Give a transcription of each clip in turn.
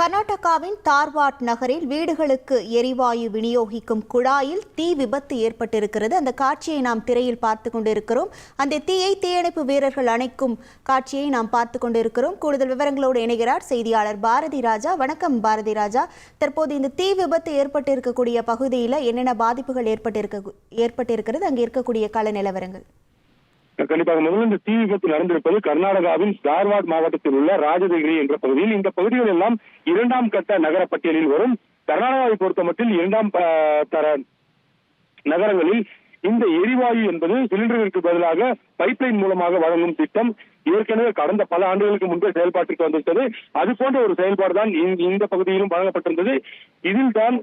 கர்நாடகாவின் தார்வாட் நகரில் வீடுகளுக்கு எரிவாயு விநியோகிக்கும் குழாயில் தீ விபத்து ஏற்பட்டிருக்கிறது. அந்த காட்சியை நாம் திரையில் பார்த்து கொண்டிருக்கிறோம். அந்த தீயை தீயணைப்பு வீரர்கள் அணைக்கும் காட்சியை நாம் பார்த்து கொண்டிருக்கிறோம். கூடுதல் விவரங்களோடு இணைகிறார் செய்தியாளர் பாரதி ராஜா. வணக்கம் பாரதி ராஜா. தற்போது இந்த தீ விபத்து ஏற்பட்டிருக்கக்கூடிய பகுதியில் என்னென்ன பாதிப்புகள் ஏற்பட்டிருக்கிறது, அங்கே இருக்கக்கூடிய கள நிலவரங்கள்? கண்டிப்பாக முதல்ல இந்த தீ விபத்து நடந்திருப்பது கர்நாடகாவின் தார்வாட் மாவட்டத்தில் உள்ள ராஜதகிரி என்ற பகுதியில். இந்த பகுதிகள் எல்லாம் 2ஆம் கட்ட நகர பட்டியலில் வரும். கர்நாடகாவை பொறுத்தமட்டில் 2ஆம் தர நகரங்களில் இந்த எரிவாயு என்பது சிலிண்டருக்கு பதிலாக பைப்லைன் மூலமாக வழங்கும் திட்டம் ஏற்கனவே கடந்த பல ஆண்டுகளுக்கு முன்பே செயல்பாட்டிற்கு வந்துவிட்டது. அது போன்ற ஒரு செயல்பாடு தான் இந்த பகுதியிலும் வழங்கப்பட்டிருந்தது. இதில் தான்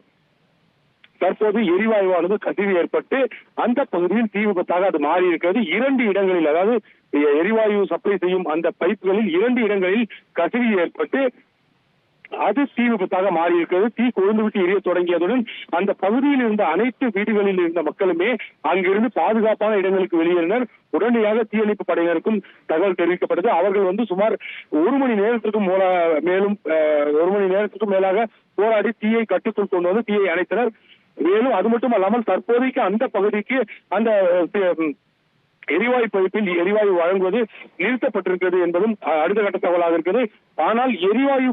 தற்போது எரிவாயுவானது கசிவு ஏற்பட்டு அந்த பகுதியில் தீ விபத்தாக அது மாறி இருக்கிறது. 2 இடங்களில், அதாவது எரிவாயு சப்ளை செய்யும் அந்த பைப்புகளில் 2 இடங்களில் கசிவு ஏற்பட்டு அது தீ விபத்தாக மாறி இருக்கிறது. தீ கொழுந்துவிட்டு எரிய தொடங்கியதுடன் அந்த பகுதியில் இருந்த அனைத்து வீடுகளில் இருந்த மக்களுமே அங்கிருந்து பாதுகாப்பான இடங்களுக்கு வெளியேறினர். உடனடியாக தீயணைப்பு படையினருக்கும் தகவல் தெரிவிக்கப்பட்டது. அவர்கள் சுமார் 1 மணி நேரத்திற்கும் மேலாக போராடி தீயை கட்டுக்குள் கொண்டு வந்து தீயை அணைத்தனர். மேலும் அது மட்டும் அல்லாமல் தற்போதைக்கு அந்த பகுதிக்கு அந்த எரிவாயு பைப்பில் எரிவாயு வழங்குவது நிறுத்தப்பட்டிருக்கிறது என்பதும் அடுத்த கட்ட தகவலாக இருக்கிறது. ஆனால் எரிவாயு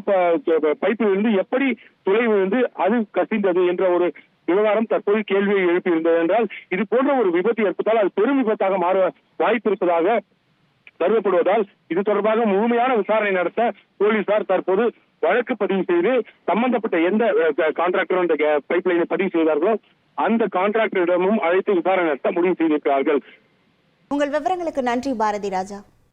பைப்பில் இருந்து எப்படி துளை விழுந்து அது கசிந்தது என்ற ஒரு விவகாரம் தற்போது கேள்வியை எழுப்பியிருந்தது. என்றால் இது போன்ற ஒரு விபத்து ஏற்பட்டால் அது பெரும் விபத்தாக மாற வாய்ப்பு இருப்பதாக கருதப்படுவதால் இது தொடர்பாக முழுமையான விசாரணை நடத்த போலீசார் தற்போது வழக்கு பதிவு செய்து சம்பந்தப்பட்ட எந்த கான்ட்ராக்டரும் இந்த பைப் லைனை பதிவு செய்தார்களோ அந்த கான்ட்ராக்டரிடமும் அழைத்து விசாரணை நடத்த முடிவு செய்திருக்கிறார்கள். உங்கள் விவரங்களுக்கு நன்றி பாரதி ராஜா.